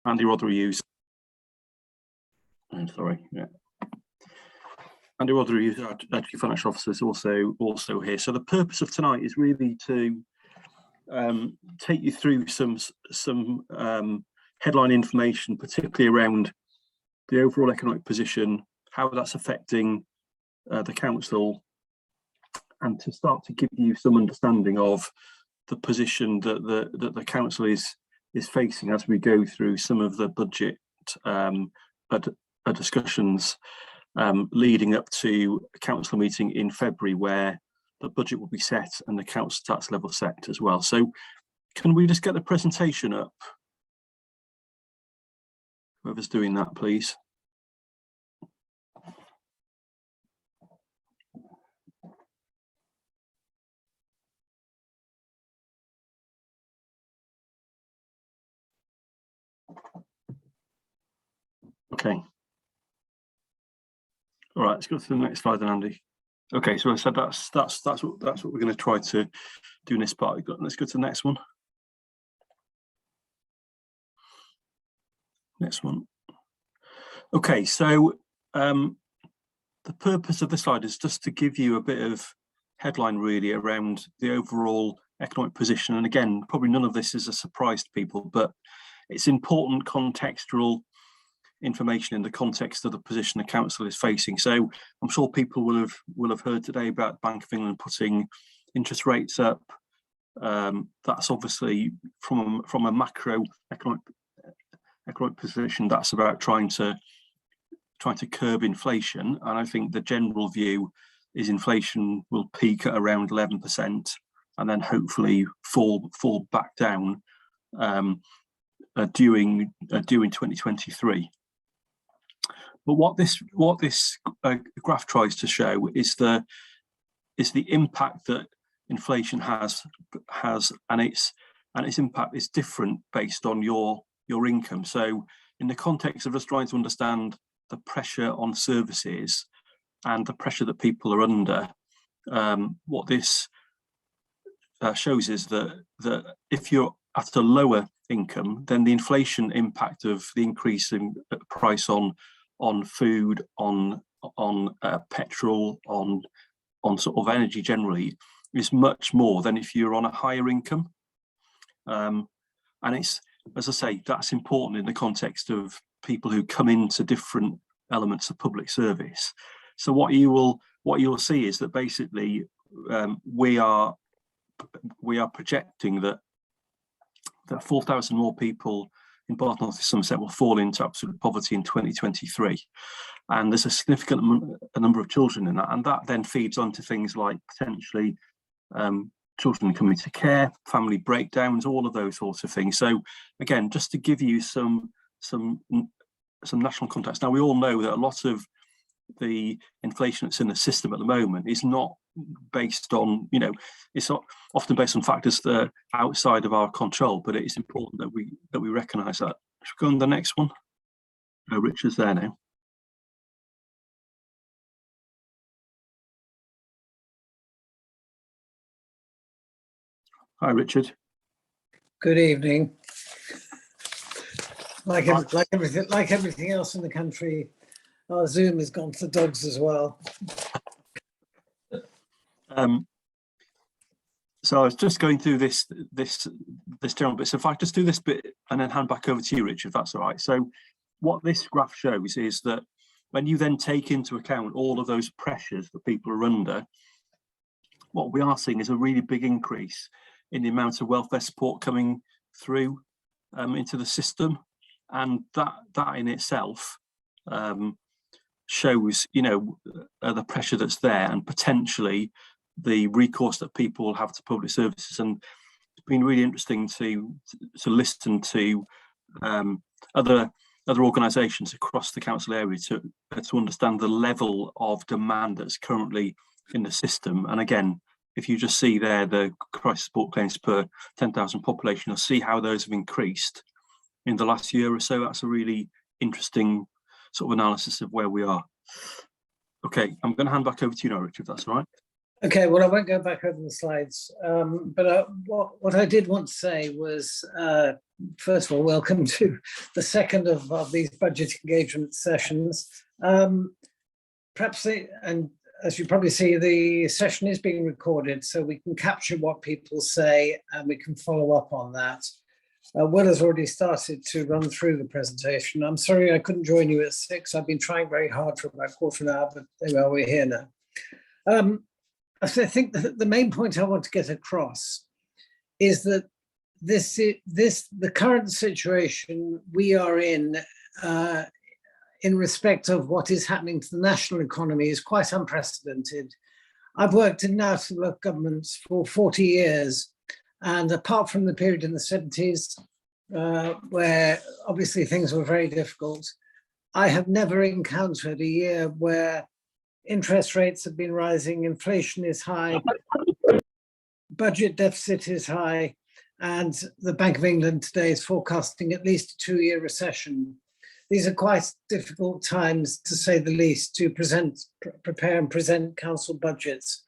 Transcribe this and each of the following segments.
Andy Rodrigues. Sorry, yeah. Andy Rodrigues, our Chief Financial Officer, is also here. So the purpose of tonight is really to take you through some headline information, particularly around the overall economic position, how that's affecting the council, and to start to give you some understanding of the position that the council is facing as we go through some of the budget discussions leading up to a council meeting in February, where the budget will be set and the council tax level set as well. So can we just get the presentation up? Whoever's doing that, please. Okay. All right, let's go to the next slide then, Andy. Okay, so I said that's what we're going to try to do in this part. Let's go to the next one. Next one. Okay, so the purpose of this slide is just to give you a bit of headline really around the overall economic position. And again, probably none of this is a surprise to people, but it's important contextual information in the context of the position the council is facing. So I'm sure people will have heard today about Bank of England putting interest rates up. That's obviously from a macro economic position. That's about trying to curb inflation, and I think the general view is inflation will peak at around 11% and then hopefully fall back down during 2023. But what this graph tries to show is the impact that inflation has, and its impact is different based on your income. So in the context of us trying to understand the pressure on services and the pressure that people are under, what this shows is that if you're at a lower income, then the inflation impact of the increase in price on food, on petrol, on sort of energy generally is much more than if you're on a higher income. And it's, as I say, that's important in the context of people who come into different elements of public service. So what you will see is that basically we are projecting that 4,000 more people in Bath, North East Somerset will fall into absolute poverty in 2023, and there's a significant number of children in that, and that then feeds onto things like potentially children coming to care, family breakdowns, all of those sorts of things. So again, just to give you some national context. Now we all know that a lot of the inflation that's in the system at the moment is not based on, it's not often based on factors that are outside of our control, but it is important that we recognise that. Should we go on the next one? Richard's there now. Hi, Richard. Good evening. Like everything else in the country, our Zoom has gone to the dogs as well. So I was just going through this general bit. So if I just do this bit and then hand back over to you, Richard, if that's all right. So what this graph shows is that when you then take into account all of those pressures that people are under, what we are seeing is a really big increase in the amount of welfare support coming through into the system, and that in itself shows the pressure that's there and potentially the recourse that people will have to public services. And it's been really interesting to listen to other organisations across the council area to understand the level of demand that's currently in the system. And again, if you just see there the crisis support claims per 10,000 population, you'll see how those have increased in the last year or so. That's a really interesting sort of analysis of where we are. Okay, I'm going to hand back over to you now, Richard, if that's all right. Okay, well, I won't go back over the slides, but what I did want to say was first of all, welcome to the second of these budget engagement sessions. Perhaps, and as you probably see, the session is being recorded, so we can capture what people say and we can follow up on that. Will has already started to run through the presentation. I'm sorry I couldn't join you at 6. I've been trying very hard for about a quarter of an hour, but there we are, we're here now. I think the main point I want to get across is that the current situation we are in respect of what is happening to the national economy is quite unprecedented. I've worked in national governments for 40 years, and apart from the period in the 70s, where obviously things were very difficult, I have never encountered a year where interest rates have been rising, inflation is high, budget deficit is high, and the Bank of England today is forecasting at least a 2-year recession. These are quite difficult times, to say the least, to prepare and present council budgets.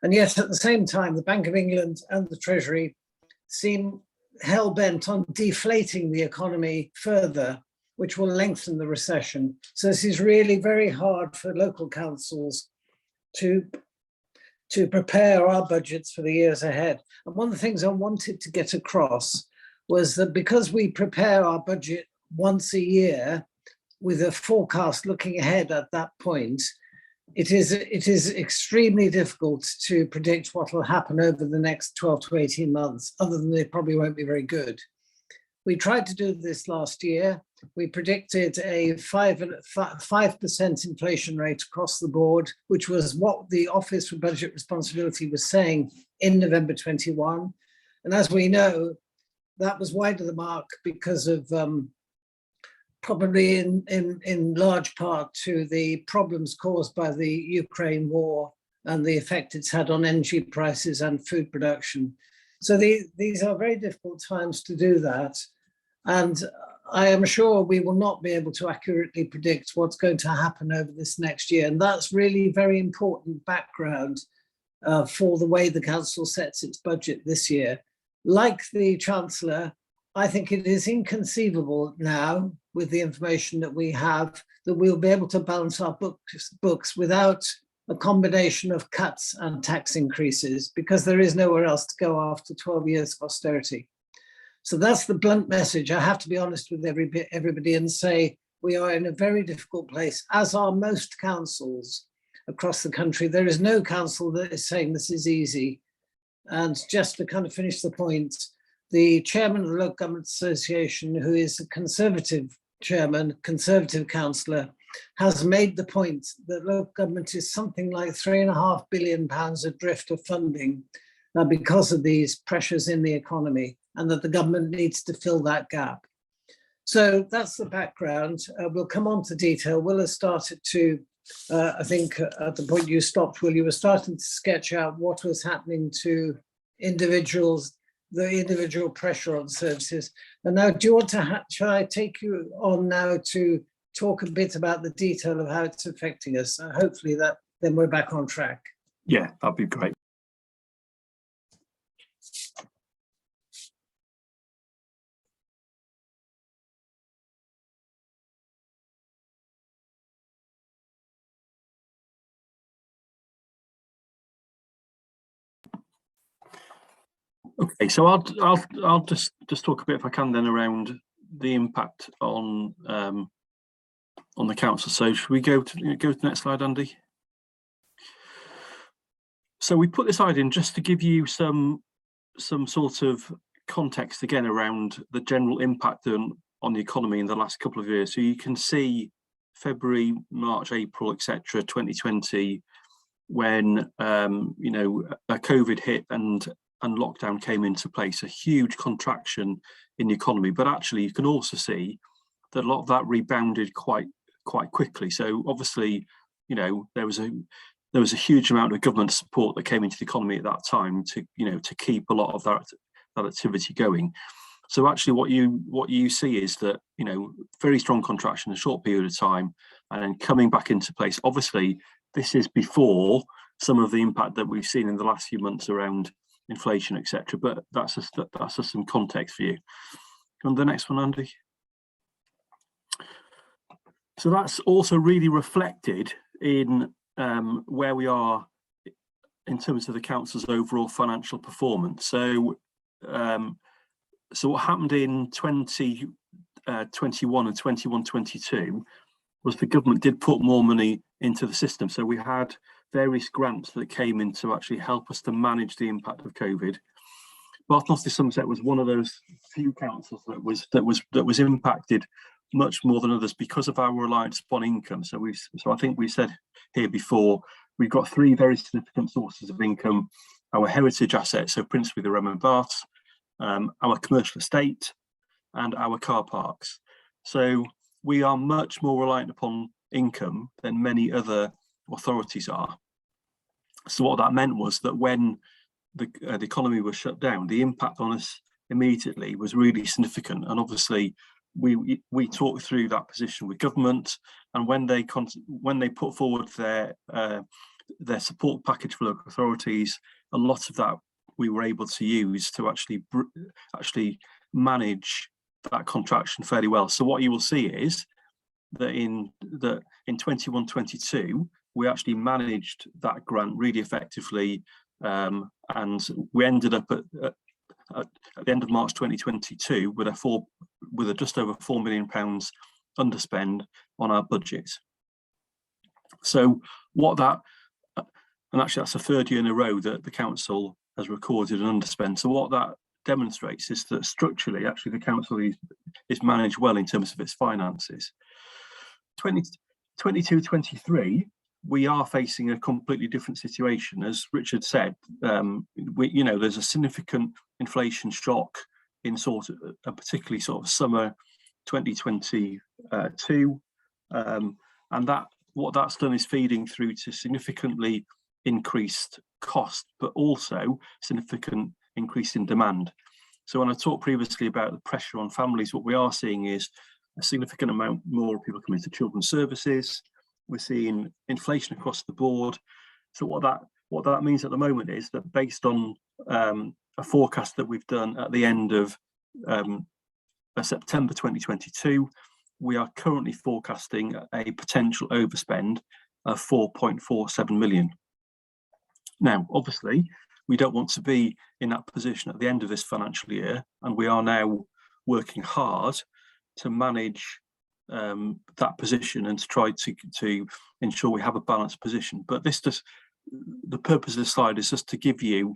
And yet at the same time, the Bank of England and the Treasury seem hell-bent on deflating the economy further, which will lengthen the recession. So this is really very hard for local councils to prepare our budgets for the years ahead. And one of the things I wanted to get across was that because we prepare our budget once a year with a forecast looking ahead at that point, it is extremely difficult to predict what will happen over the next 12 to 18 months, other than they probably won't be very good. We tried to do this last year. We predicted a 5% inflation rate across the board, which was what the Office for Budget Responsibility was saying in November 21. And as we know, that was wide of the mark because of probably in large part to the problems caused by the Ukraine war and the effect it's had on energy prices and food production. So these are very difficult times to do that. And I am sure we will not be able to accurately predict what's going to happen over this next year. And that's really very important background for the way the council sets its budget this year. Like the Chancellor, I think it is inconceivable now, with the information that we have, that we'll be able to balance our books without a combination of cuts and tax increases, because there is nowhere else to go after 12 years of austerity. So that's the blunt message. I have to be honest with everybody and say we are in a very difficult place, as are most councils across the country. There is no council that is saying this is easy. And just to kind of finish the point, the chairman of the Local Government Association, who is a Conservative chairman, Conservative councillor, has made the point that local government is something like £3.5 billion adrift of funding because of these pressures in the economy, and that the government needs to fill that gap. So that's the background. We'll come on to detail. Will has started to, I think at the point you stopped, Will, you were starting to sketch out what was happening to individuals, the individual pressure on services. And now, do you want to, shall I take you on now to talk a bit about the detail of how it's affecting us? Hopefully then we're back on track. Yeah, that'd be great. Okay, so I'll just talk a bit, if I can, then around the impact on the council. So should we go to the next slide, Andy? So we put this slide in just to give you some sort of context again around the general impact on the economy in the last couple of years. So you can see February, March, April, etc., 2020, when COVID hit and lockdown came into place, a huge contraction in the economy. But actually, you can also see that a lot of that rebounded quite quickly. So obviously, there was a huge amount of government support that came into the economy at that time to keep a lot of that activity going. So actually, what you see is that very strong contraction in a short period of time, and then coming back into place. Obviously, this is before some of the impact that we've seen in the last few months around inflation, etc. But that's just some context for you. On the next one, Andy. So that's also really reflected in where we are in terms of the council's overall financial performance. So what happened in 2021 and 21-22 was the government did put more money into the system. So we had various grants that came in to actually help us to manage the impact of COVID. Bath North East Somerset was one of those few councils that was impacted much more than others because of our reliance upon income. So I think we said here before, we've got three very significant sources of income: our heritage assets, so principally the Roman baths, our commercial estate, and our car parks. So we are much more reliant upon income than many other authorities are. So what that meant was that when the economy was shut down, the impact on us immediately was really significant. And obviously we talked through that position with government, and when they put forward their support package for local authorities, a lot of that we were able to use to actually manage that contraction fairly well. So what you will see is that in 21-22 we actually managed that grant really effectively, and we ended up at the end of March 2022 with a just over £4 million underspend on our budget. So and actually that's the third year in a row that the council has recorded an underspend. So what that demonstrates is that structurally, actually, the council is managed well in terms of its finances. 22-23, we are facing a completely different situation. As Richard said, there's a significant inflation shock in particularly summer 2022, and what that's done is feeding through to significantly increased cost, but also significant increase in demand. So when I talked previously about the pressure on families, what we are seeing is a significant amount more people coming to children's services. We're seeing inflation across the board. So what that means at the moment is that based on a forecast that we've done at the end of September 2022, we are currently forecasting a potential overspend of 4.47 million. Now, obviously, we don't want to be in that position at the end of this financial year, and we are now working hard to manage that position and to try to ensure we have a balanced position. But the purpose of this slide is just to give you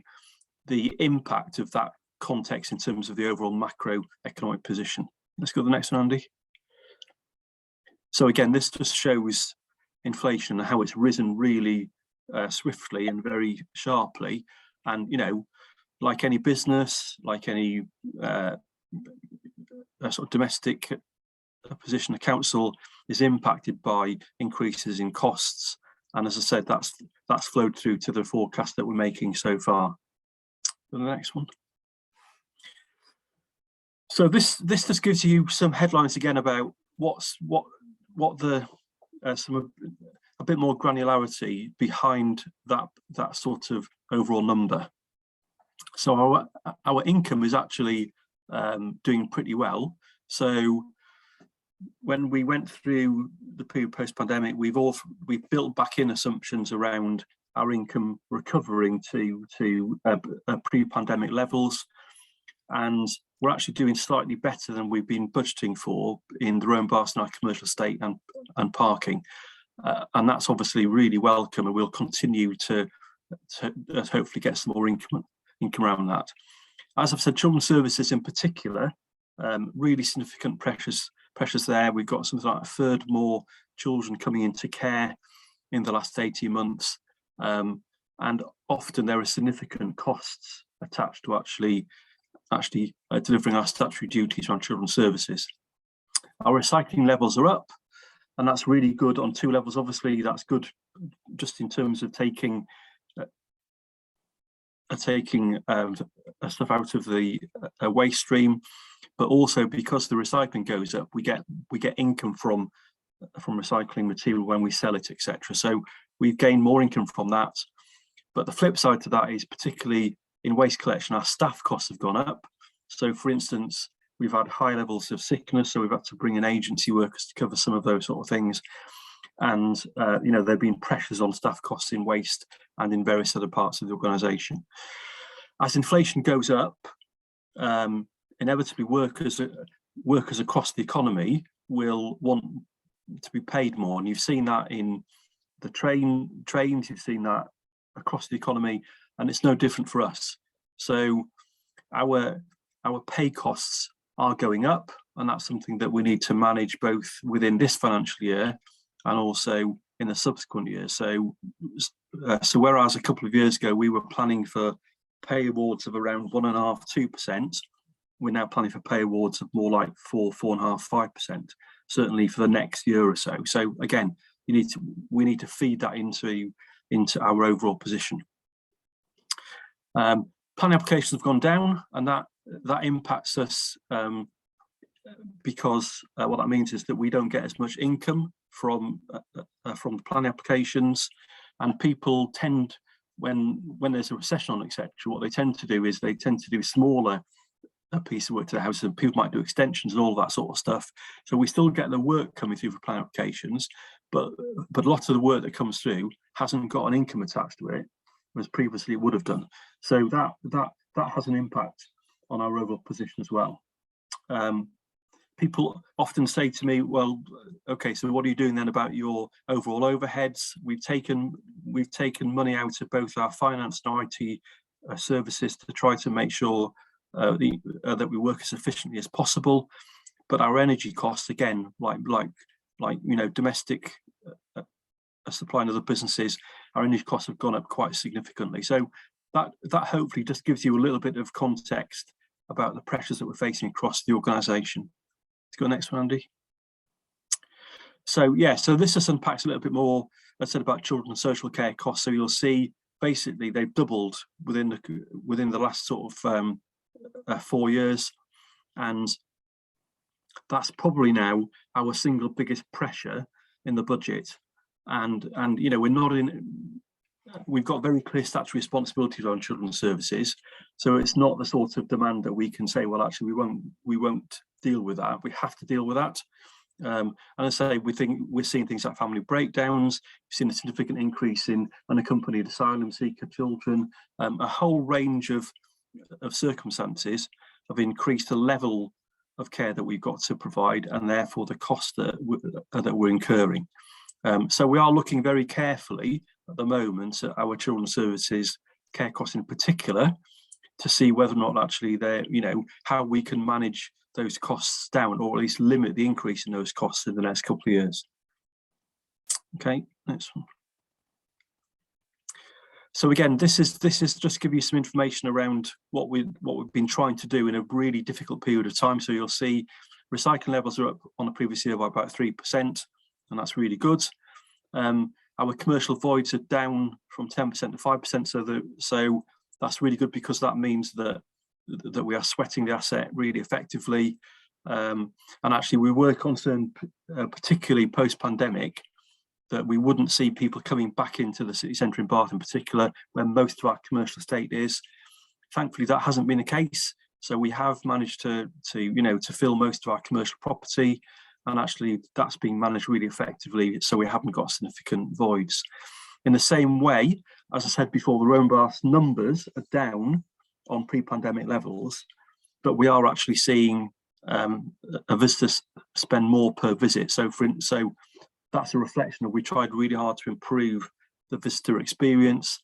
the impact of that context in terms of the overall macroeconomic position. Let's go to the next one, Andy. So again, this just shows inflation and how it's risen really swiftly and very sharply. And like any business, like any sort of domestic position, the council is impacted by increases in costs. And as I said, that's flowed through to the forecast that we're making so far. The next one. So this just gives you some headlines again about a bit more granularity behind that sort of overall number. So our income is actually doing pretty well. So when we went through the period post-pandemic, we've built back in assumptions around our income recovering to pre-pandemic levels, and we're actually doing slightly better than we've been budgeting for in the Rowan Baths and our commercial estate and parking, and that's obviously really welcome, and we'll continue to hopefully get some more income around that. As I've said, children's services in particular, really significant pressures there. We've got something like a third more children coming into care in the last 18 months. And often there are significant costs attached to actually delivering our statutory duties around children's services. Our recycling levels are up, and that's really good on two levels. Obviously, that's good just in terms of taking stuff out of the waste stream, but also because the recycling goes up, we get income from recycling material when we sell it, etc. So we've gained more income from that. But the flip side to that is, particularly in waste collection, our staff costs have gone up. So for instance, We've had high levels of sickness, so we've had to bring in agency workers to cover some of those sort of things. And you know, there have been pressures on staff costs in waste and in various other parts of the organisation. As inflation goes up, inevitably workers across the economy will want to be paid more, and you've seen that in the trains, you've seen that across the economy, and it's no different for us. So our pay costs are going up, and that's something that we need to manage both within this financial year and also in the subsequent years. So whereas a couple of years ago we were planning for pay awards of around 1.5–2%, we're now planning for pay awards of more like 4.5–5%, certainly for the next year or so. So again, we need to feed that into our overall position. Planning applications have gone down, and that impacts us because what that means is that we don't get as much income from the planning applications, and people tend, when there's a recession on, etc., what they tend to do is they tend to do smaller piece of work to the house, and people might do extensions and all that sort of stuff. So we still get the work coming through for planning applications, but a lot of the work that comes through hasn't got an income attached to it, whereas previously it would have done. So that has an impact on our overall position as well. People often say to me, well, okay, so what are you doing then about your overall overheads? We've taken money out of both our finance and our IT services to try to make sure that we work as efficiently as possible, but our energy costs, again, like you know, domestic supply and other businesses, our energy costs have gone up quite significantly. So that hopefully just gives you a little bit of context about the pressures that we're facing across the organisation. Let's go next one, Andy. So yeah, so this just unpacks a little bit more, I said, about children's social care costs. So you'll see basically they've doubled within the last sort of 4 years, and that's probably now our single biggest pressure in the budget. And you know, we've got very clear statutory responsibilities on children's services, so it's not the sort of demand that we can say, well, actually we won't deal with that. We have to deal with that. And I say, we're seeing things like family breakdowns. We've seen a significant increase in unaccompanied asylum seeker children. A whole range of circumstances have increased the level of care that we've got to provide, and therefore the cost that we're incurring. So we are looking very carefully at the moment at our children's services care costs in particular, to see whether or not actually they're, you know, how we can manage those costs down, or at least limit the increase in those costs in the next couple of years. Okay, next one. So again, this is just to give you some information around what we've been trying to do in a really difficult period of time. So you'll see recycling levels are up on the previous year by about 3%, and that's really good. Our commercial voids are down from 10% to 5%, so that's really good, because that means that we are sweating the asset really effectively. And actually we were concerned, particularly post-pandemic, that we wouldn't see people coming back into the city centre in Bath in particular, where most of our commercial estate is. Thankfully, that hasn't been the case. So we have managed to fill most of our commercial property, and actually that's being managed really effectively, so we haven't got significant voids. In the same way, as I said before, the Rowan Bath numbers are down on pre-pandemic levels, but we are actually seeing a visitor spend more per visit. So that's a reflection of, we tried really hard to improve the visitor experience,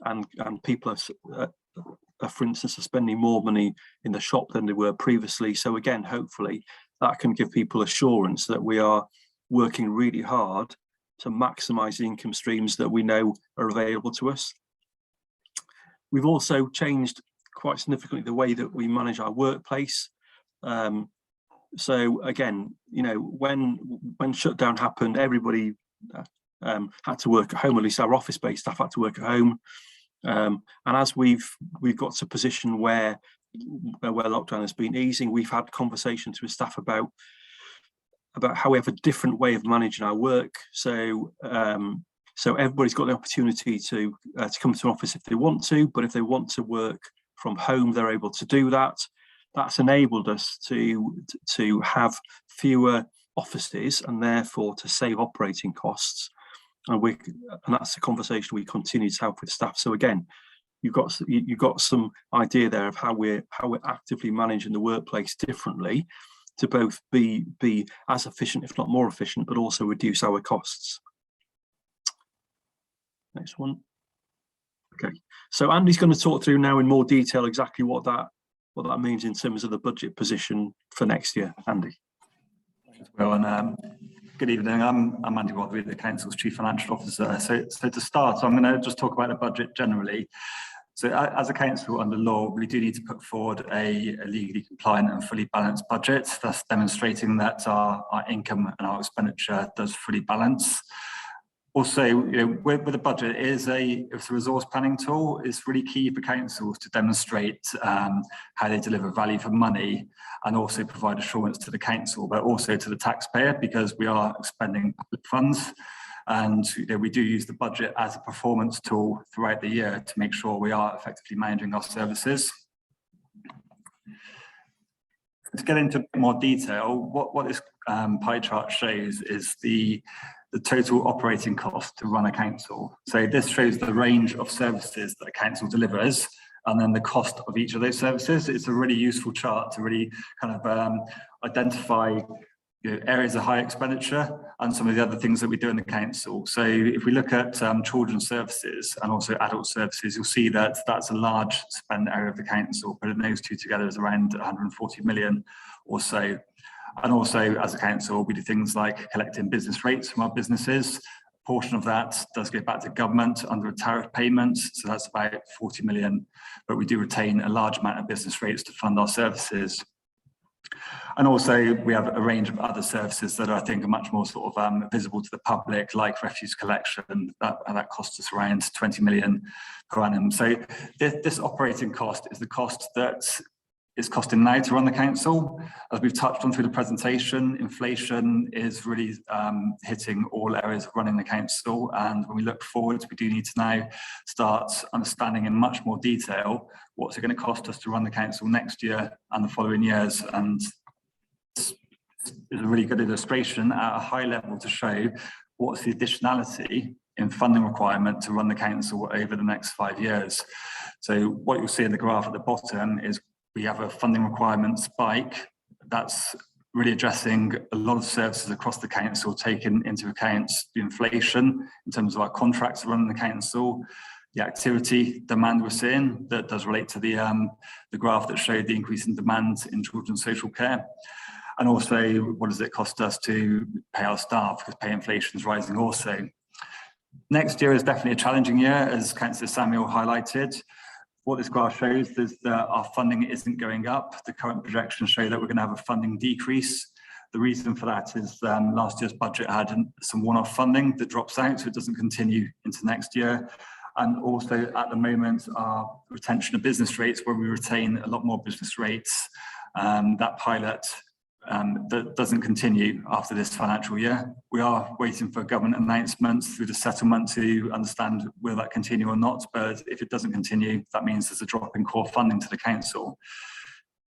and people are, for instance, are spending more money in the shop than they were previously. So again, hopefully that can give people assurance that we are working really hard to maximise the income streams that we know are available to us. We've also changed quite significantly the way that we manage our workplace. So again, you know, when shutdown happened, everybody had to work at home, at least our office-based staff had to work at home. And as we've got to a position where lockdown has been easing, we've had conversations with staff about how we have a different way of managing our work. So everybody's got the opportunity to come to an office if they want to, but if they want to work from home, they're able to do that. that's enabled us to have fewer offices and therefore to save operating costs. And that's a conversation we continue to have with staff. So again, you've got some idea there of how we're actively managing the workplace differently to both be as efficient, if not more efficient, but also reduce our costs. Next one. Okay, so Andy's going to talk through now in more detail exactly what that means in terms of the budget position for next year. Andy. Well, and good evening. I'm Andy Wadley, the Council's Chief Financial Officer. So to start, I'm going to just talk about the budget generally. So as a council under law, we do need to put forward a legally compliant and fully balanced budget, thus demonstrating that our income and our expenditure does fully balance. Also, with the budget, it's a resource planning tool. It's really key for councils to demonstrate how they deliver value for money and also provide assurance to the council, but also to the taxpayer, because we are expending public funds. And we do use the budget as a performance tool throughout the year to make sure we are effectively managing our services. To get into more detail, what this pie chart shows is the total operating cost to run a council. So this shows the range of services that a council delivers and then the cost of each of those services. It's a really useful chart to really kind of identify areas of high expenditure and some of the other things that we do in the council. So if we look at children's services and also adult services, you'll see that that's a large spend area of the council, but those two together is around 140 million or so. And also as a council, we do things like collecting business rates from our businesses. A portion of that does go back to government under a tariff payment, so that's about 40 million, but we do retain a large amount of business rates to fund our services. And also we have a range of other services that I think are much more sort of visible to the public, like refuse collection, that costs us around 20 million per annum. So this operating cost is the cost that is costing now to run the council. As we've touched on through the presentation, inflation is really hitting all areas of running the council. And when we look forward, we do need to now start understanding in much more detail what's it going to cost us to run the council next year and the following years. And this is a really good illustration at a high level to show what's the additionality in funding requirement to run the council over the next 5 years. So what you'll see in the graph at the bottom is we have a funding requirement spike that's really addressing a lot of services across the council, taking into account the inflation in terms of our contracts running the council, the activity demand we're seeing that does relate to the graph that showed the increase in demand in children's social care. And also, what does it cost us to pay our staff, because pay inflation is rising also. Next year is definitely a challenging year, as Councillor Samuel highlighted. What this graph shows is that our funding isn't going up. The current projections show that we're going to have a funding decrease. The reason for that is last year's budget had some one-off funding that drops out, so it doesn't continue into next year. And also at the moment, our retention of business rates, where we retain a lot more business rates, that pilot that doesn't continue after this financial year. We are waiting for government announcements through the settlement to understand will that continue or not, but if it doesn't continue, that means there's a drop in core funding to the council.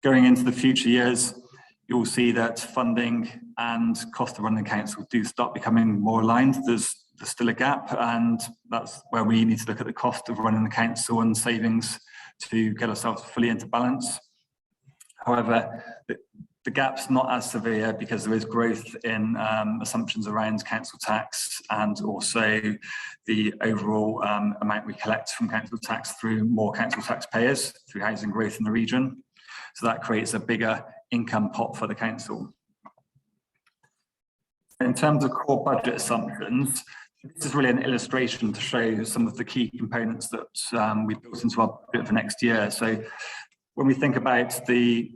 Going into the future years, you'll see that funding and cost of running the council do start becoming more aligned. There's still a gap, and that's where we need to look at the cost of running the council and savings to get ourselves fully into balance. However, the gap's not as severe because there is growth in assumptions around council tax and also the overall amount we collect from council tax through more council taxpayers through housing growth in the region. So that creates a bigger income pot for the council. In terms of core budget assumptions, this is really an illustration to show some of the key components that we built into our budget for next year. So when we think about the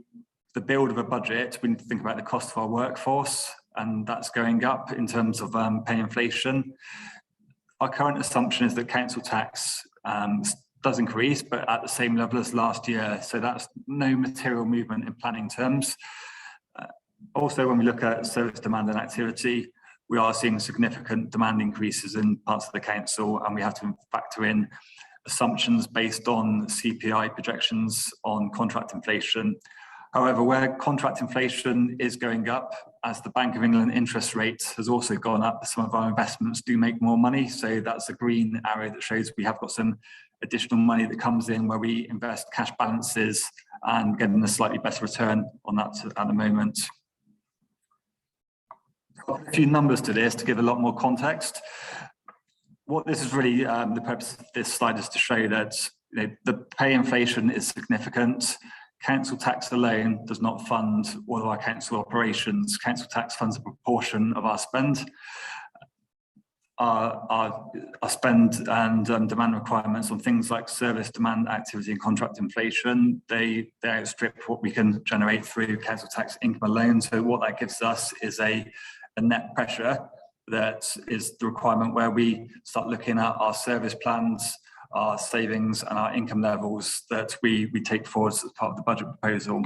build of a budget, we need to think about the cost of our workforce, and that's going up in terms of pay inflation. Our current assumption is that council tax does increase, but at the same level as last year. So that's no material movement in planning terms. Also, when we look at service demand and activity, we are seeing significant demand increases in parts of the council, and we have to factor in assumptions based on CPI projections on contract inflation. However, where contract inflation is going up, as the Bank of England interest rate has also gone up, some of our investments do make more money. So that's a green arrow that shows we have got some additional money that comes in where we invest cash balances and getting a slightly better return on that at the moment. A few numbers to this to give a lot more context. What this is really, the purpose of this slide is to show that the pay inflation is significant. Council tax alone does not fund all of our council operations. Council tax funds a proportion of our spend. Our spend and demand requirements on things like service demand activity and contract inflation, they outstrip what we can generate through council tax income alone. So what that gives us is a net pressure that is the requirement where we start looking at our service plans, our savings and our income levels that we take forward as part of the budget proposal.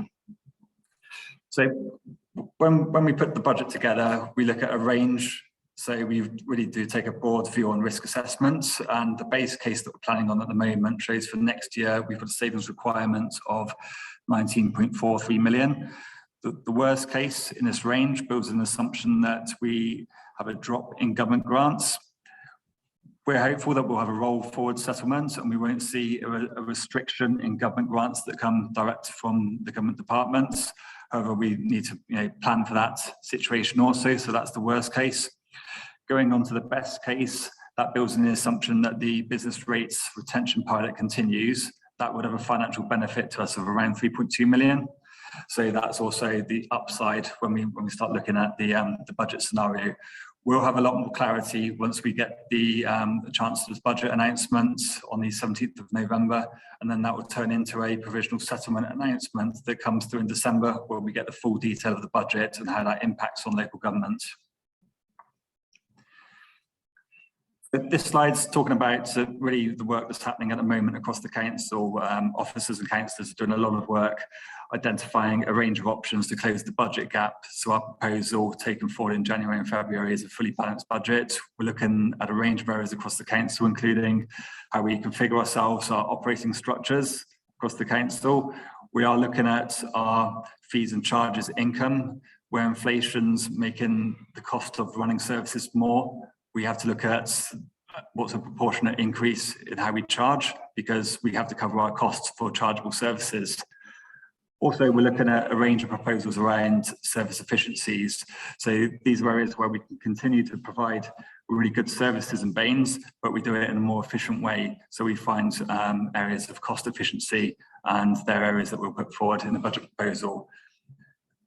So when we put the budget together, we look at a range. So we really do take a broad view on risk assessments, and the base case that we're planning on at the moment shows for next year we've got a savings requirement of 19.43 million. The worst case in this range builds an assumption that we have a drop in government grants. We're hopeful that we'll have a roll forward settlement and we won't see a restriction in government grants that come direct from the government departments. However, we need to plan for that situation also, so that's the worst case. Going on to the best case, that builds in the assumption that the business rates retention pilot continues. That would have a financial benefit to us of around 3.2 million. So that's also the upside when we start looking at the budget scenario. We'll have a lot more clarity once we get the Chancellor's budget announcement on the 17th of November, and then that will turn into a provisional settlement announcement that comes through in December, where we get the full detail of the budget and how that impacts on local government. This slide's talking about really the work that's happening at the moment across the council. Officers and councillors are doing a lot of work identifying a range of options to close the budget gap. So our proposal taken forward in January and February is a fully balanced budget. We're looking at a range of areas across the council, including how we configure ourselves, our operating structures across the council. We are looking at our fees and charges income, where inflation's making the cost of running services more. We have to look at what's a proportionate increase in how we charge, because we have to cover our costs for chargeable services. Also, we're looking at a range of proposals around service efficiencies. So these are areas where we can continue to provide really good services and bains, but we do it in a more efficient way. So we find areas of cost efficiency, and they're areas that we'll put forward in the budget proposal.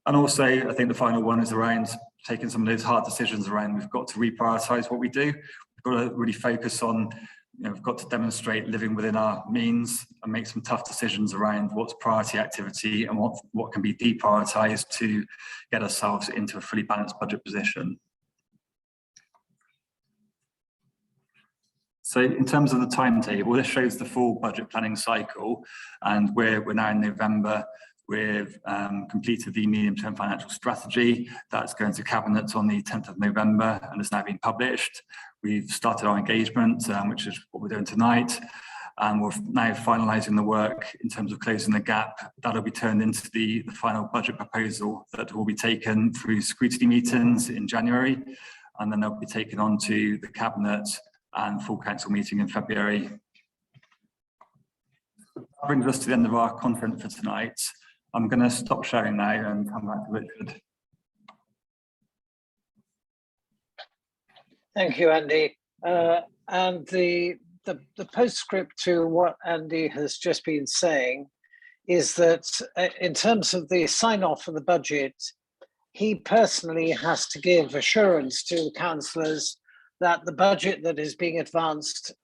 And also, I think the final one is around taking some of those hard decisions around, we've got to reprioritise what we do. We've got to really focus on, we've got to demonstrate living within our means and make some tough decisions around what's priority activity and what can be deprioritised to get ourselves into a fully balanced budget position. So in terms of the timetable, this shows the full budget planning cycle, and we're now in November. We've completed the medium-term financial strategy. That's going to Cabinet on the 10th of November and has now been published. We've started our engagement, which is what we're doing tonight. And we're now finalising the work in terms of closing the gap. That'll be turned into the final budget proposal that will be taken through scrutiny meetings in January. And then they'll be taken on to the Cabinet and full council meeting in February. That brings us to the end of our content for tonight. I'm going to stop sharing now and come back to Richard. Thank you, Andy. And the postscript to what Andy has just been saying is that in terms of the sign-off of the budget, he personally has to give assurance to councillors that the budget that is being advanced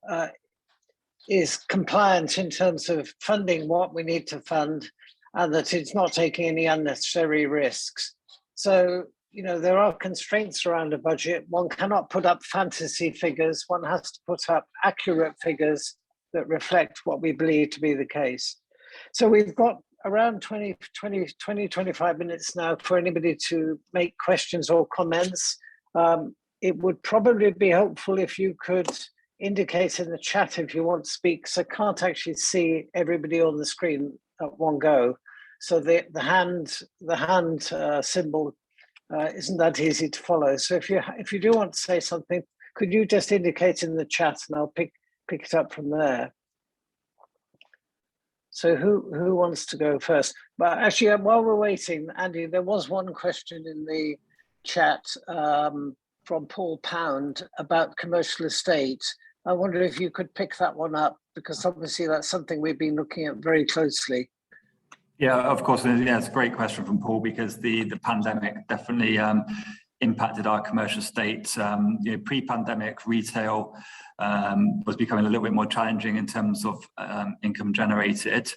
is compliant in terms of funding what we need to fund, and that it's not taking any unnecessary risks. So, there are constraints around a budget. One cannot put up fantasy figures. One has to put up accurate figures that reflect what we believe to be the case. So we've got around 25 minutes now for anybody to make questions or comments. It would probably be helpful if you could indicate in the chat if you want to speak, because I can't actually see everybody on the screen at one go. So the hand symbol isn't that easy to follow. So if you do want to say something, could you just indicate in the chat, and I'll pick it up from there. So who wants to go first? But actually, while we're waiting, Andy, there was one question in the chat from Paul Pound about commercial estate. I wonder if you could pick that one up, because obviously that's something we've been looking at very closely. Yeah, of course. Yeah, it's a great question from Paul, because the pandemic definitely impacted our commercial estate. Pre-pandemic retail was becoming a little bit more challenging in terms of income generated.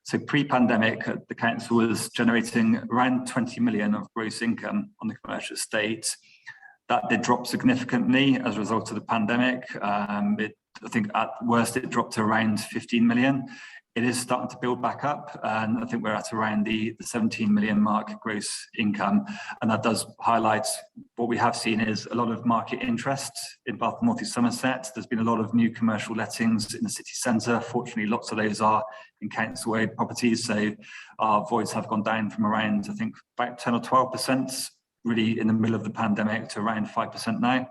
So pre-pandemic, the council was generating around 20 million of gross income on the commercial estate. That did drop significantly as a result of the pandemic. I think at worst it dropped to around 15 million. It is starting to build back up, and I think we're at around the 17 million mark gross income. And that does highlight what we have seen is a lot of market interest in Bath and North East Somerset. There's been a lot of new commercial lettings in the city centre. Fortunately, lots of those are in council-owned properties. So our voids have gone down from around, I think, about 10 or 12%, really in the middle of the pandemic, to around 5% now.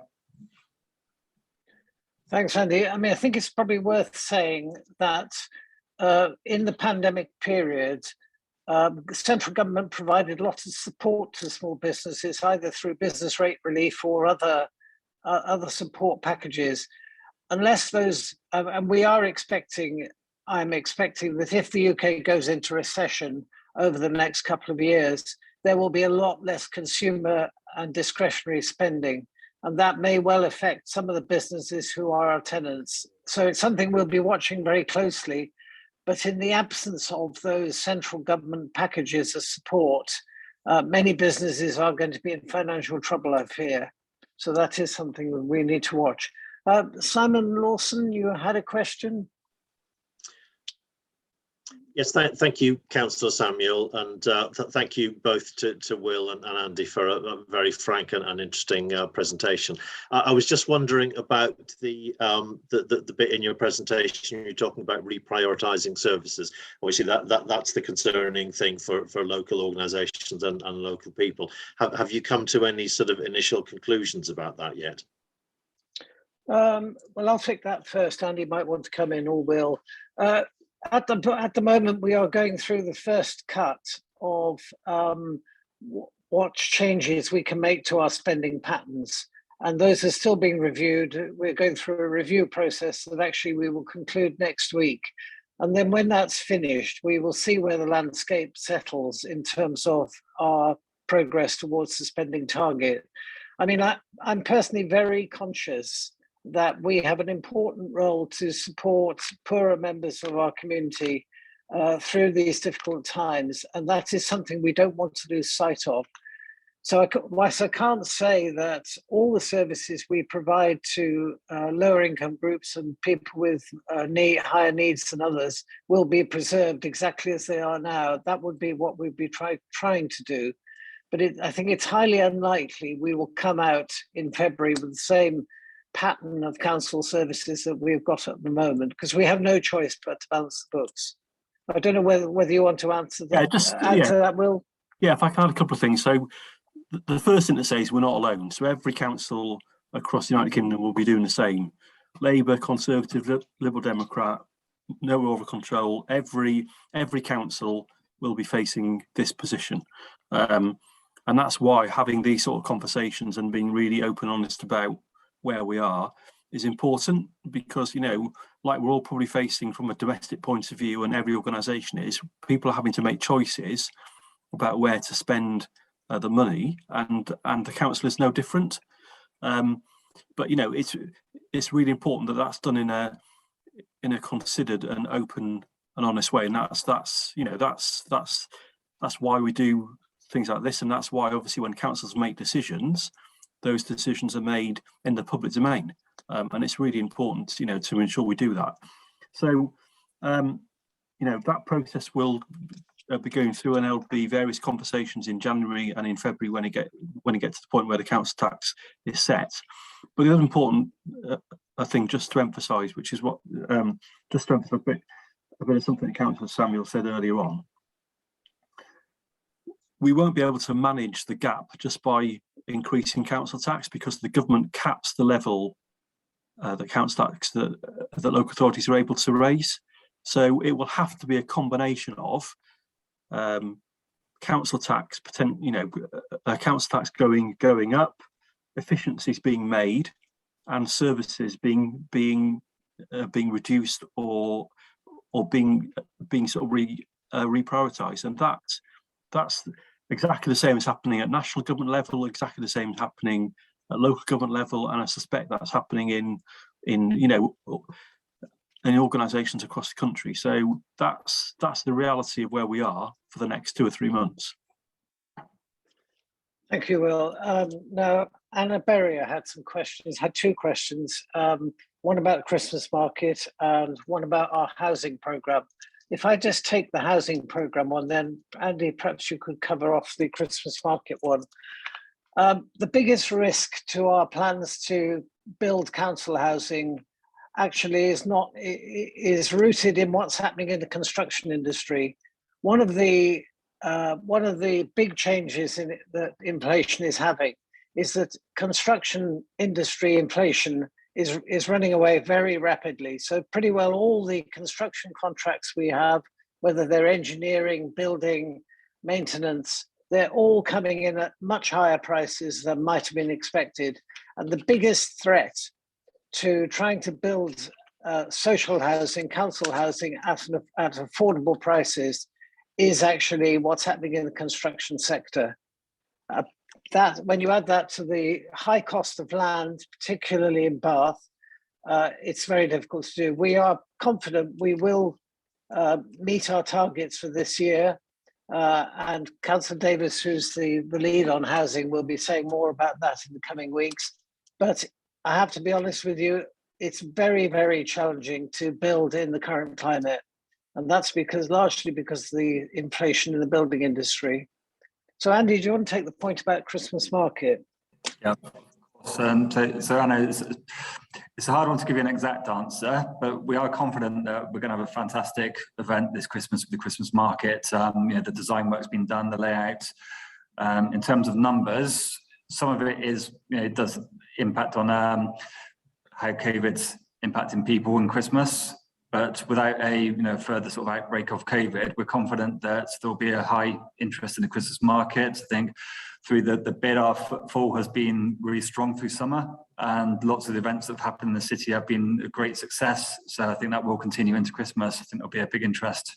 Thanks, Andy. I mean, I think it's probably worth saying that in the pandemic period, the central government provided lots of support to small businesses, either through business rate relief or other support packages. Unless those, and I'm expecting that if the UK goes into recession over the next couple of years, there will be a lot less consumer and discretionary spending. And that may well affect some of the businesses who are our tenants. So it's something we'll be watching very closely. But in the absence of those central government packages of support, many businesses are going to be in financial trouble, I fear. So that is something that we need to watch. Simon Lawson, you had a question? Yes, thank you, Councillor Samuel, and thank you both to Will and Andy for a very frank and interesting presentation. I was just wondering about the bit in your presentation you're talking about reprioritising services. Obviously, that's the concerning thing for local organisations and local people. Have you come to any sort of initial conclusions about that yet? Well, I'll take that first. Andy might want to come in, or Will. At the moment, we are going through the first cut of what changes we can make to our spending patterns. And those are still being reviewed. We're going through a review process that actually we will conclude next week. And then when that's finished, we will see where the landscape settles in terms of our progress towards the spending target. I mean, I'm personally very conscious that we have an important role to support poorer members of our community through these difficult times. And that is something we don't want to lose sight of. So whilst I can't say that all the services we provide to lower income groups and people with higher needs than others will be preserved exactly as they are now, that would be what we'd be trying to do. But I think it's highly unlikely we will come out in February with the same pattern of council services that we've got at the moment, because we have no choice but to balance the books. I don't know whether you want to answer that. To that, Will? Yeah, if I can add a couple of things. So the first thing to say is we're not alone. So every council across the United Kingdom will be doing the same. Labour, Conservative, Liberal Democrat, no over control. Every council will be facing this position. And that's why having these sort of conversations and being really open and honest about where we are is important, because, you know, like we're all probably facing from a domestic point of view, and every organisation is, people are having to make choices about where to spend the money, and the council is no different. But you know, it's really important that that's done in a considered and open and honest way, and that's why we do things like this, and that's why obviously when councils make decisions, those decisions are made in the public domain, and it's really important, you know, to ensure we do that. So, you know, that process will be going through, and there'll be various conversations in January and in February when it gets to the point where the council tax is set. But the other important thing, just to emphasise, which is what just to emphasise a bit of something that Councillor Samuel said earlier on, we won't be able to manage the gap just by increasing council tax, because the government caps the level the council tax that local authorities are able to raise. So it will have to be a combination of council tax, council tax going up, efficiencies being made, and services being reduced or being sort of reprioritised, and that's exactly the same as happening at national government level, exactly the same as happening at local government level, and I suspect that's happening in organisations across the country. So that's the reality of where we are for the next 2 or 3 months. Thank you, Will. Now, Anna Berrier had two questions, one about the Christmas market and one about our housing programme. If I just take the housing programme one, then Andy, perhaps you could cover off the Christmas market one. The biggest risk to our plans to build council housing actually is rooted in what's happening in the construction industry. One of the big changes that inflation is having is that construction industry inflation is running away very rapidly. So pretty well all the construction contracts we have, whether they're engineering, building, maintenance, they're all coming in at much higher prices than might have been expected. And the biggest threat to trying to build social housing, council housing at affordable prices is actually what's happening in the construction sector. That when you add that to the high cost of land, particularly in Bath, it's very difficult to do. We are confident we will meet our targets for this year, and Councillor Davis, who's the lead on housing, will be saying more about that in the coming weeks. But I have to be honest with you, it's very, very challenging to build in the current climate. And that's largely because of the inflation in the building industry. So Andy, do you want to take the point about Christmas market? Yeah, so Anna, it's a hard one to give you an exact answer, but we are confident that we're going to have a fantastic event this Christmas with the Christmas market. The design work's been done, the layout. In terms of numbers, some of it is, it does impact on how COVID's impacting people in Christmas. But without a further sort of outbreak of COVID, we're confident that there'll be a high interest in the Christmas market. I think through the bid, our footfall has been really strong through summer, and lots of the events that have happened in the city have been a great success. So I think that will continue into Christmas. I think there'll be a big interest.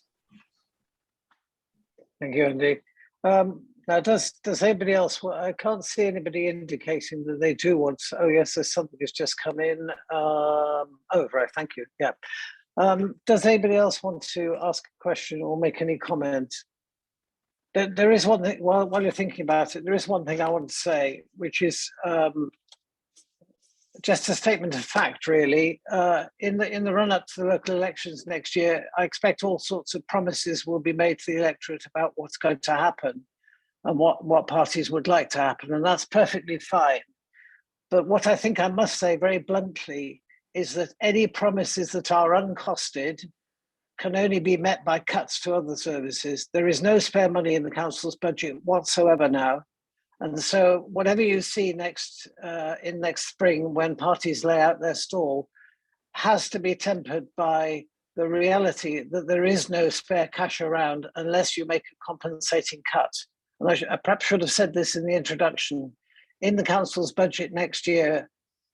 Thank you, Andy. Now, does anybody else? Well, I can't see anybody indicating that they do want. Oh yes, there's something that's just come in. Oh right, thank you. Yeah. Does anybody else want to ask a question or make any comment? There is one thing, while you're thinking about it, there is one thing I want to say, which is just a statement of fact, really. In the run-up to the local elections next year, I expect all sorts of promises will be made to the electorate about what's going to happen and what parties would like to happen, and that's perfectly fine. But what I think I must say very bluntly is that any promises that are uncosted can only be met by cuts to other services. There is no spare money in the council's budget whatsoever now. And so whatever you see next spring when parties lay out their stall has to be tempered by the reality that there is no spare cash around unless you make a compensating cut. And I perhaps should have said this in the introduction. In the council's budget next year,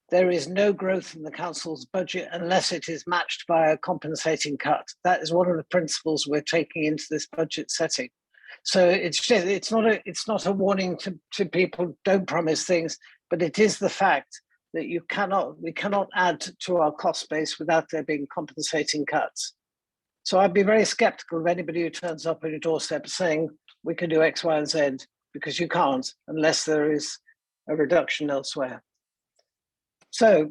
there is no growth in the council's budget unless it is matched by a compensating cut. That is one of the principles we're taking into this budget setting. So it's not a warning to people, don't promise things, but it is the fact that we cannot add to our cost base without there being compensating cuts. So I'd be very skeptical of anybody who turns up on your doorstep saying we can do X, Y, and Z, because you can't unless there is a reduction elsewhere. So,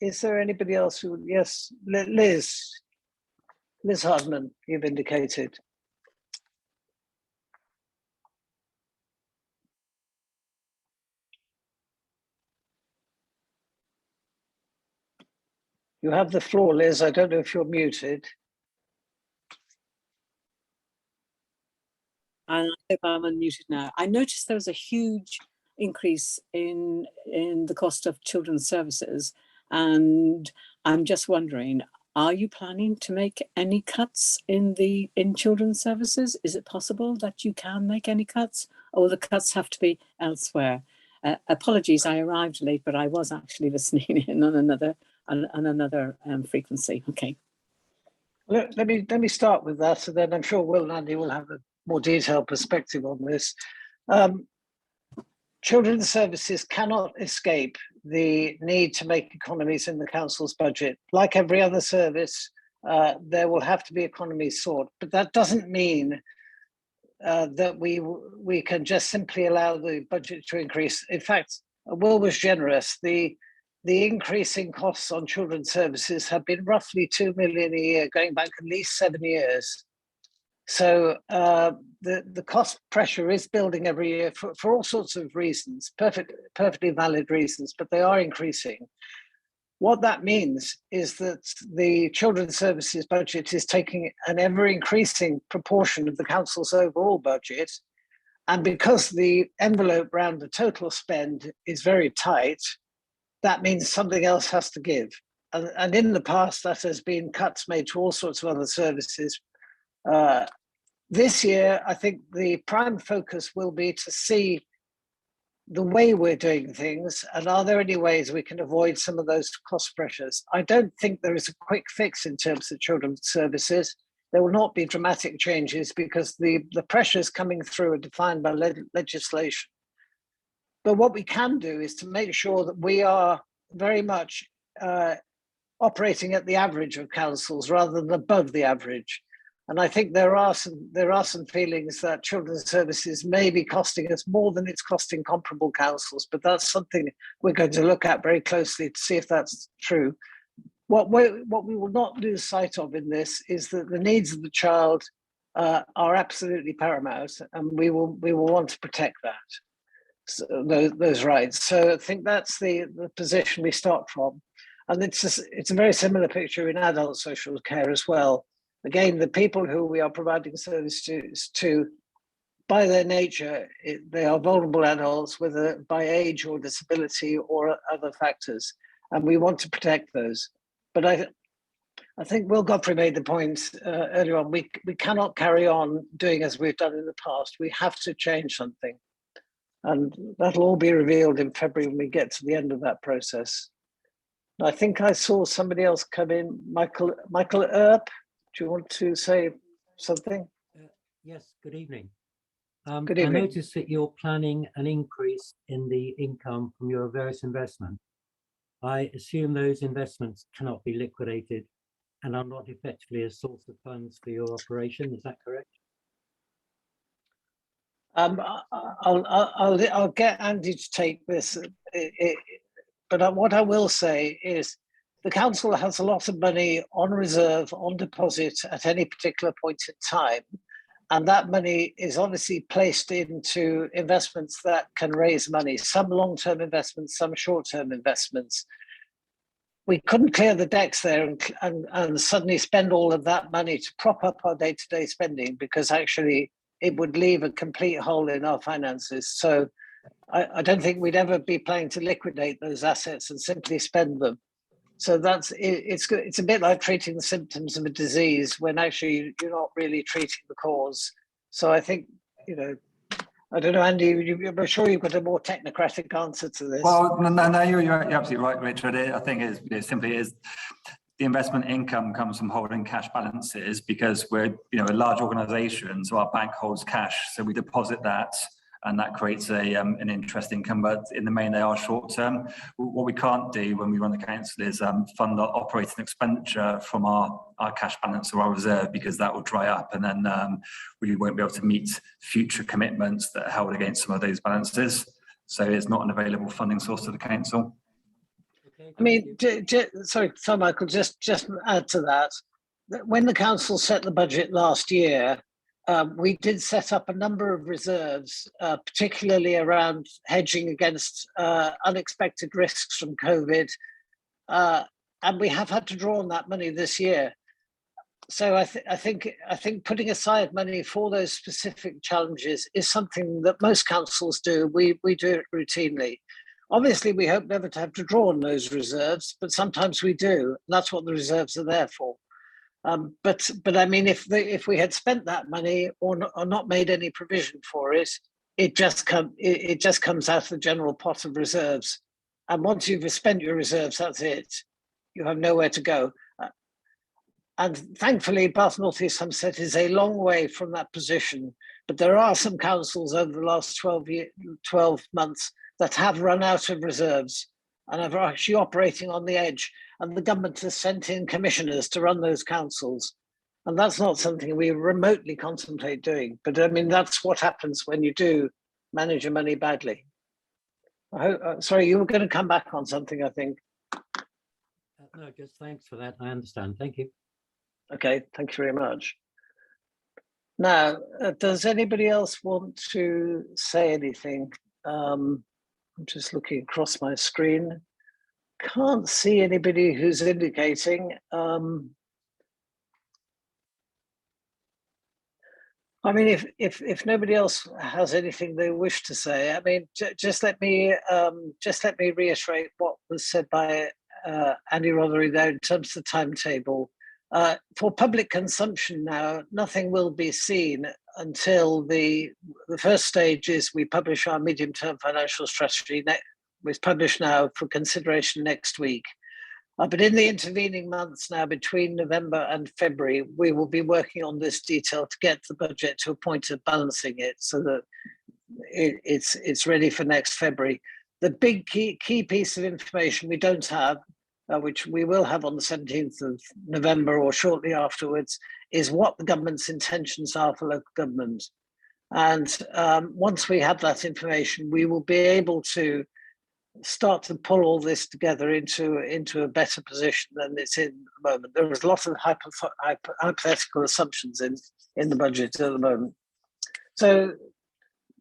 is there anybody else who? Yes, Liz Hardman, you've indicated. You have the floor, Liz. I don't know if you're muted. and I hope I'm unmuted now. I noticed there was a huge increase in the cost of children's services, and I'm just wondering, are you planning to make any cuts in children's services? Is it possible that you can make any cuts, or the cuts have to be elsewhere? Apologies, I arrived late, but I was actually listening in on another frequency. Okay. Let me start with that, and then I'm sure Will and Andy will have a more detailed perspective on this. Children's services cannot escape the need to make economies in the council's budget. Like every other service, there will have to be economies sought, but that doesn't mean that we can just simply allow the budget to increase. In fact, Will was generous. The increasing costs on children's services have been roughly 2 million a year, going back at least 7 years. So the cost pressure is building every year for all sorts of reasons, perfectly valid reasons, but they are increasing. What that means is that the children's services budget is taking an ever increasing proportion of the council's overall budget. And because the envelope around the total spend is very tight, that means something else has to give. And in the past, that has been cuts made to all sorts of other services. This year, I think the prime focus will be to see the way we're doing things, and are there any ways we can avoid some of those cost pressures? I don't think there is a quick fix in terms of children's services. There will not be dramatic changes because the pressures coming through are defined by legislation. But what we can do is to make sure that we are very much operating at the average of councils rather than above the average. And I think there are some feelings that children's services may be costing us more than it's costing comparable councils, but that's something we're going to look at very closely to see if that's true. What we will not lose sight of in this is that the needs of the child are absolutely paramount, and we will want to protect that, so those rights. So I think that's the position we start from, and it's a very similar picture in adult social care as well. Again, the people who we are providing services to, by their nature, they are vulnerable adults, whether by age or disability or other factors, and we want to protect those. But I think Will Godfrey made the point earlier on, we cannot carry on doing as we've done in the past. We have to change something. And that'll all be revealed in February when we get to the end of that process. I think I saw somebody else come in, Michael Earp. Do you want to say something? Yes, good evening. Good evening. I noticed that you're planning an increase in the income from your various investments. I assume those investments cannot be liquidated and are not effectively a source of funds for your operation. Is that correct? I'll get Andy to take this, but what I will say is the council has a lot of money on reserve, on deposit at any particular point in time, and that money is obviously placed into investments that can raise money, some long-term investments, some short-term investments. We couldn't clear the decks there and suddenly spend all of that money to prop up our day-to-day spending, because actually it would leave a complete hole in our finances. So I don't think we'd ever be planning to liquidate those assets and simply spend them. So it's a bit like treating the symptoms of a disease when actually you're not really treating the cause. So I think, I don't know, Andy, I'm sure you've got a more technocratic answer to this. Well, no, you're absolutely right, Richard. I think it simply is the investment income comes from holding cash balances because we're a large organisation, so our bank holds cash, so we deposit that. And that creates an interest income, but in the main they are short term. What we can't do when we run the council is fund our operating expenditure from our cash balance or our reserve, because that will dry up, and then we won't be able to meet future commitments that are held against some of those balances. So it's not an available funding source to the council. Okay, I mean, sorry, Michael, just add to that. When the council set the budget last year, we did set up a number of reserves, particularly around hedging against unexpected risks from COVID. And we have had to draw on that money this year. So I think putting aside money for those specific challenges is something that most councils do. We do it routinely. Obviously, we hope never to have to draw on those reserves, but sometimes we do. And that's what the reserves are there for. But I mean, if we had spent that money or not made any provision for it, it just comes out of the general pot of reserves. And once you've spent your reserves, that's it. You have nowhere to go. And thankfully, Bath North East Somerset is a long way from that position. But there are some councils over the last 12 months that have run out of reserves and are actually operating on the edge. And the government has sent in commissioners to run those councils. And that's not something we remotely contemplate doing. But I mean, that's what happens when you do manage your money badly. Sorry, you were going to come back on something, I think. No, just thanks for that. I understand. Thank you. Okay, thank you very much. Now, does anybody else want to say anything? I'm just looking across my screen. Can't see anybody who's indicating. I mean, if nobody else has anything they wish to say, I mean, just let me reiterate what was said by Andy Rothery there in terms of the timetable. For public consumption now, nothing will be seen until the first stage is we publish our medium-term financial strategy. It's published now for consideration next week. But in the intervening months now, between November and February, we will be working on this detail to get the budget to a point of balancing it so that it's ready for next February. The big key piece of information we don't have, which we will have on the 17th of November or shortly afterwards, is what the government's intentions are for local government. And once we have that information, we will be able to start to pull all this together into a better position than it's in at the moment. There is a lot of hypothetical assumptions in the budget at the moment. So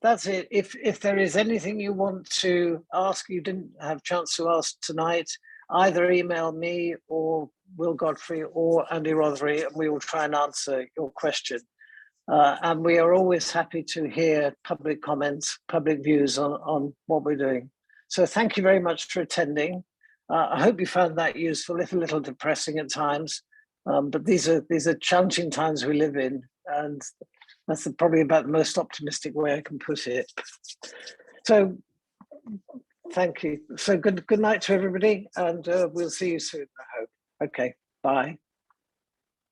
that's it. If there is anything you want to ask, you didn't have a chance to ask tonight, either email me or Will Godfrey or Andy Rothery, and we will try and answer your question. And we are always happy to hear public comments, public views on what we're doing. So thank you very much for attending. I hope you found that useful, if a little depressing at times. But these are challenging times we live in, and that's probably about the most optimistic way I can put it. So thank you. So good night to everybody, and we'll see you soon, I hope. Okay, bye.